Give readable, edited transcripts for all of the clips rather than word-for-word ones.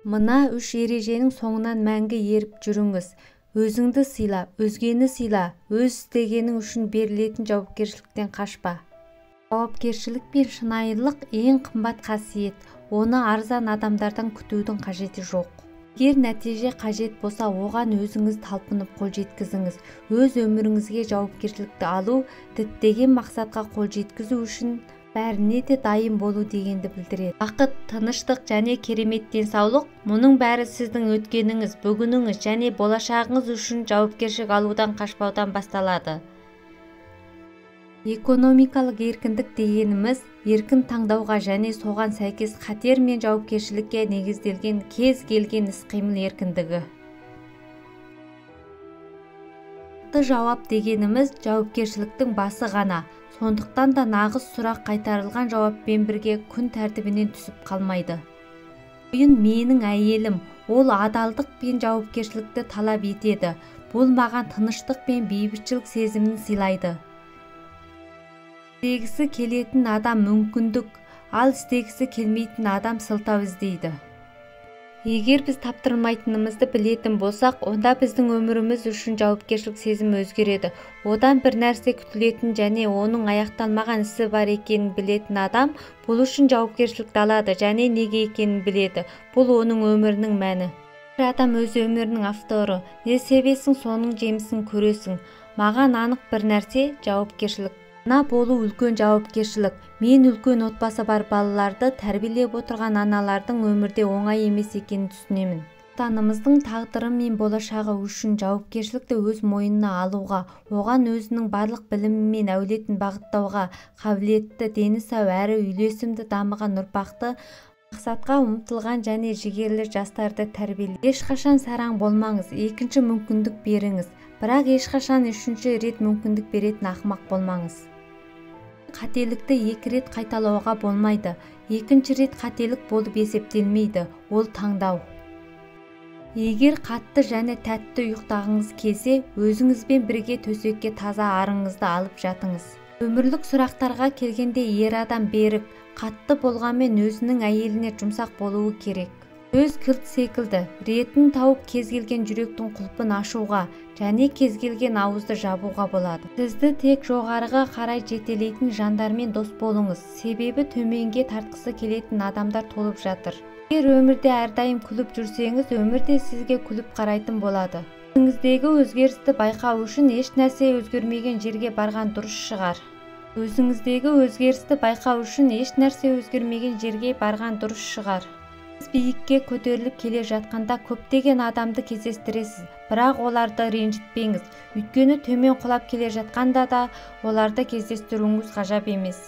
Мына 3 ереженің соңынан мәңгі еріп жүріңіз. Өзіңді сыйла, өзгені сыйла, өз істегенің үшін берілетін жауапкершіліктен қашпа. Жауапкершілік пен шынайылық ең қымбат қасиет. Оны арзан адамдардан күтудің қажеті жоқ. Егер нәтиже қажет болса, оған өзіңіз талпынып қол жеткізіңіз. Өз өміріңізге жауапкершілікті алу, діттеген мақсатқа қол жеткізу үшін бәріне де дайын болу дегенді білдіреді. Бақыт, тыныштық және керемет денсаулық, мұның бәрі сіздің өткеніңіз, бүгініңіз және болашағыңыз үшін жауапкершілік алудан қашпаудан басталады. Экономикалық еркіндік дегеніміз еркін таңдауға және соған сәйкес қатер мен жауапкершілікке негізделген кез келген іс-қимыл еркіндігі. Жауап дегеніміз жауапкершіліктің басы ғана. Сондықтан да нағыз сұрақ қайтарылған жауаппен бірге күн тәртібінен түсіп қалмайды. Ойын менің әйелім, ол адалдық пен жауапкершілікті талап етеді. Бұл маған тыныштық пен бейбітшілік сезімін сыйлайды. Істегісі келетін адам мүмкіндік, ал істегісі келмейтін адам сылтау іздейді. Егер біз таптырмайтынымызды білетін болсақ, онда біздің өміріміз үшін жауапкершілік сезімі өзгереді. Одан бір нәрсе күтілетін және оның аяқталмаған ісі бар екенін білетін адам бұл үшін жауапкершілікті алады және неге екенін біледі. Бұл оның өмірінің мәні. Бір адам өз өмірінің авторы. Не себесің, соның жемісін көресің. Маған анық бір нәрсе – жауапкершілік. Ана болу үлкен жауапкершілік. Мен үлкен отбасы бар балаларды тәрбиелеп отырған аналардың өмірде оңай емес екенін түсінемін. Отанымыздың тағдыры мен болашағы үшін жауапкершілікті өз мойнына алуға, оған өзінің барлық білімі мен әулетін бағыттауға, қабілетті, дені сау әрі үйлесімді дамыған ұрпақты, мақсатқа ұмтылған және жігерлі жастарды тәрбиелейді. Ешқашан сараң болмаңыз, екінші мүмкіндік беріңіз, бірақ ешқашан үшінші рет мүмкіндік беретін ақымақ болмаңыз. Қателікті 2 рет қайталауға болмайды. Екінші рет қателік болып есептелмейді, ол таңдау. Егер қатты және тәтті ұйықтағыңыз келсе, өзіңізбен бірге төсекке таза арыңызды алып жатыңыз. Өмірлік сұрақтарға келгенде ер адам берік, қатты болғанмен өзінің әйеліне жұмсақ болуы керек. Сөз кілт секілді, ретін тауып кез келген жүректің құлпын ашуға және кез келген ауызды жабуға болады. Сізді тек жоғарыға қарай жетелейтін жандармен дос болыңыз, себебі төменге тартқысы келетін адамдар толып жатыр. Егер өмірде әрдайым күліп жүрсеңіз, өмірде сізге күліп қарайтын болады. Өзіңіздегі өзгерісті байқау үшін еш нәрсе өзгермеген жерге барған дұрыс шығар. Өзіңіздегі өзгерісті байқау үшін еш нәрсе өзгермеген жерге барған дұрыс шығар. Сіз биікке көтеріліп келе жатқанда көптеген адамды кездестіресіз, бірақ оларды ренжітпеңіз, өйткені төмен құлап келе жатқанда да оларды кездестіруіңіз ғажап емес.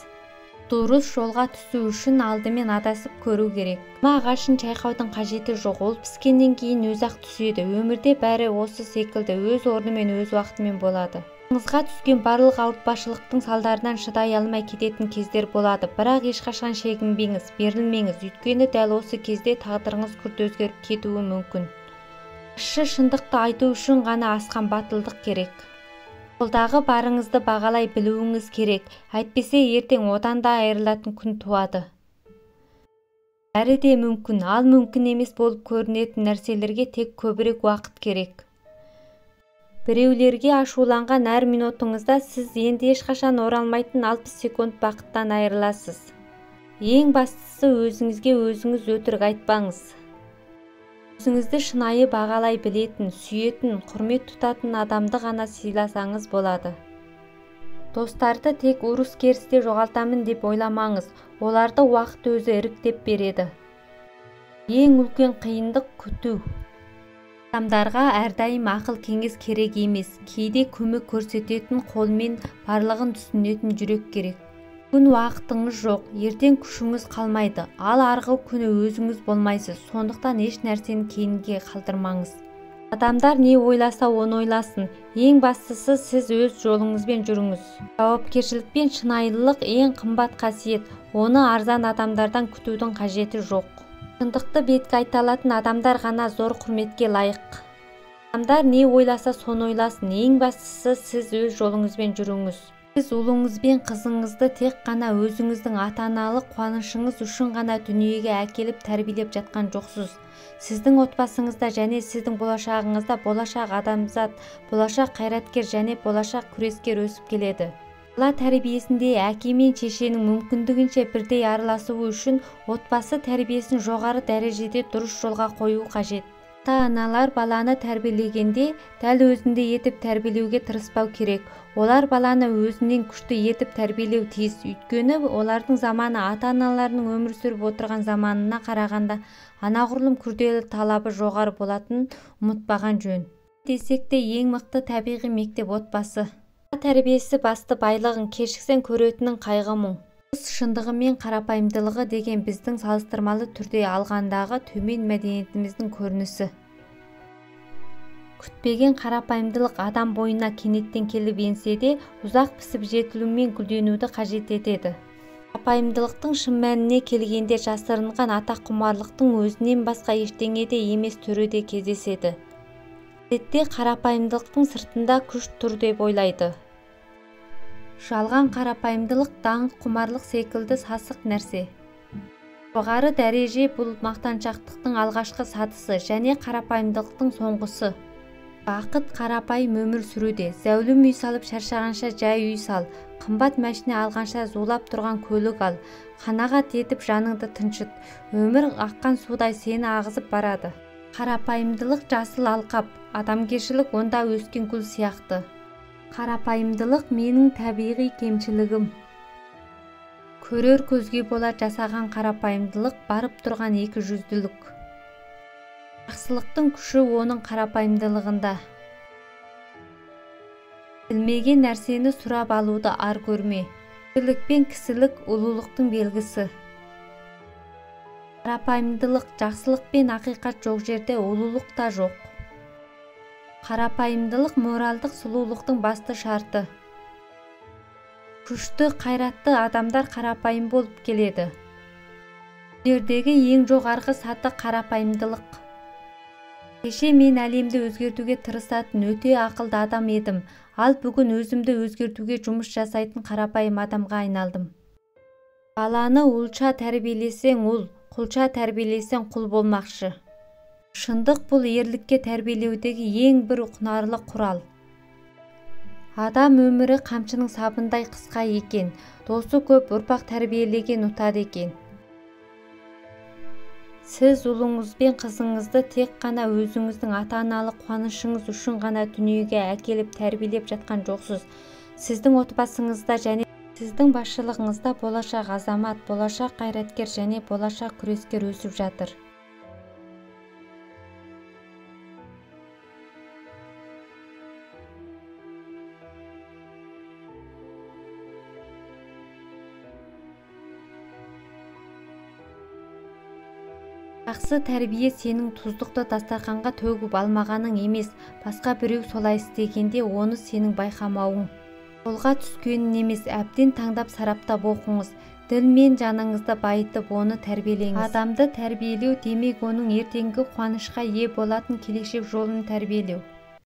Дұрыс жолға түсу үшін алдымен адасып көру керек. Ағашын шайқаудың қажеті жоқ, ол піскеннен кейін өзі-ақ түседі. Өмірде бәрі осы секілді, өз орнымен, өз уақытымен болады. Аңызға түскен барлық ауыртпашылықтың салдарынан шыдай алмай кететін кездер болады, бірақ ешқашан шегінбеңіз, берілмеңіз, өйткені дәл осы кезде тағдырыңыз күрт өзгеріп кетуі мүмкін. Ащы шындықты айту үшін ғана асқан батылдық керек. Қолдағы барыңызды бағалай білуіңіз керек, әйтпесе ертең одан да айырылатын күн туады. Бәрі де мүмкін, ал мүмкін емес болып көрінетін нәрселерге тек көбірек уақыт керек. Біреулерге ашуланған әр минутыңызда сіз енді ешқашан оралмайтын 60 секунд бақыттан айырыласыз. Ең бастысы өзіңізге өзіңіз өтірік айтпаңыз. Өзіңізді шынайы бағалай білетін, сүйетін, құрмет тұтатын адамды ғана сыйласаңыз болады. Достарды тек ұрыс-керісте жоғалтамын деп ойламаңыз, оларды уақыт өзі іріктеп береді. Ең үлкен қиындық күту. Адамдарға әрдайым ақыл кеңес керек емес, кейде көмек көрсететін қолмен барлығын түсінетін жүрек керек. Күн уақытыңыз жоқ, ертең күшіңіз қалмайды, ал арғы күні өзіңіз болмайсыз, сондықтан еш нәрсені кейінге қалдырмаңыз. Адамдар не ойласа оны ойласын, ең бастысы сіз өз жолыңызбен жүріңіз. Жауапкершілік пен шынайылық ең қымбат қасиет, оны арзан адамдардан күтудің қажеті жоқ. Шындықты бетке айта алатын адамдар ғана зор құрметке лайық. Адамдар не ойласа соны ойласын, ең бастысы сіз өз жолыңызбен жүріңіз. Сіз ұлыңыз бен қызыңызды тек қана өзіңіздің ата-аналық қуанышыңыз үшін ғана дүниеге әкеліп тәрбиелеп жатқан жоқсыз. Сіздің отбасыңызда және сіздің болашағыңызда болашақ адамзат, болашақ қайраткер және болашақ күрескер өсіп келеді. Бала тәрбиесінде әке мен шешенің мүмкіндігінше бірдей араласуы үшін отбасы тәрбиесін жоғары дәрежеде дұрыс жолға қою қажет. Ата-аналар баланы тәрбиелегенде дәл өзіндей етіп тәрбиелеуге тырыспау керек. Олар баланы өзінен күшті етіп тәрбиелеу тиіс. Өйткені олардың заманы ата-аналарының өмір сүріп отырған заманына қарағанда анағұрлым күрделі, талабы жоғары болатынын ұмытпаған жөн. Десек те ең мықты табиғи мектеп отбасы. Бала тәрбиесі басты байлығын, кешіксең көретінің қайғы-мұң. Шындығы мен қарапайымдылығы деген біздің салыстырмалы түрде алғандағы төмен мәдениетіміздің көрінісі. Күтпеген қарапайымдылық адам бойына кенеттен келіп енсе де, ұзақ пісіп жетілу мен гүлденуді қажет етеді. Қарапайымдылықтың шын мәніне келгенде жасырынған атаққұмарлықтың өзінен басқа ештеңеде емес түрі де кездеседі. Әдетте қарапайымдылықтың сыртында күш тұр деп ойлайды. Жалған қарапайымдылық, даңқ құмарлық секілді сасық нәрсе. Жоғары дәреже бұл мақтаншақтықтың алғашқы сатысы және қарапайымдылықтың соңғысы. Бақыт қарапайым өмір сүруде. Зәулім үй салып шаршағанша жай үй сал. Қымбат мәшіне алғанша зулап тұрған көлік ал. Қанағат етіп жаныңды тыншыт. Өмір аққан судай сені ағызып барады. Қарапайымдылық жасыл алқап, адамгершілік онда өскен гүл сияқты. Қарапайымдылық менің табиғи кемшілігім. Көрер көзге бола жасаған қарапайымдылық барып тұрған екі жүзділік. Жақсылықтың күші оның қарапайымдылығында. Білмеген нәрсені сұрап алуды ар көрме. Кішілік пен кісілік ұлылықтың белгісі. Қарапайымдылық, жақсылық пен ақиқат жоқ жерде ұлылық та жоқ. Қарапайымдылық моральдық сұлулықтың басты шарты. Күшті, қайратты адамдар қарапайым болып келеді. Өнердегі ең жоғарғы саты қарапайымдылық. Кеше мен әлемді өзгертуге тырысатын өте ақылды адам едім, ал бүгін өзімді өзгертуге жұмыс жасайтын қарапайым адамға айналдым. Баланы ұлша тәрбиелесең ұл, құлша тәрбиелесең құл болмақшы. Шындық бұл ерлікке тәрбиелеудегі ең бір құнарлы құрал. Адам өмірі қамшының сабындай қысқа екен, досы көп ұрпақ тәрбиелеген ұтады екен. Сіз ұлыңыз бен қызыңызды тек қана өзіңіздің ата-аналық қуанышыңыз үшін ғана дүниеге әкеліп тәрбиелеп жатқан жоқсыз. Сіздің отбасыңызда және сіздің басшылығыңызда болашақ азамат, болашақ қайраткер және болашақ күрескер өсіп жатыр. Жақсы тәрбие сенің тұздықты дастарханға төгіп алмағаның емес, басқа біреу солай істегенде оны сенің байқамауың. Жолға түскенін емес, әбден таңдап сараптап оқыңыз. Діл мен жаныңызды байытып оны тәрбиелеңіз. Адамды тәрбиелеу демек оның ертеңгі қуанышқа ие болатын келешек жолын тәрбиелеу.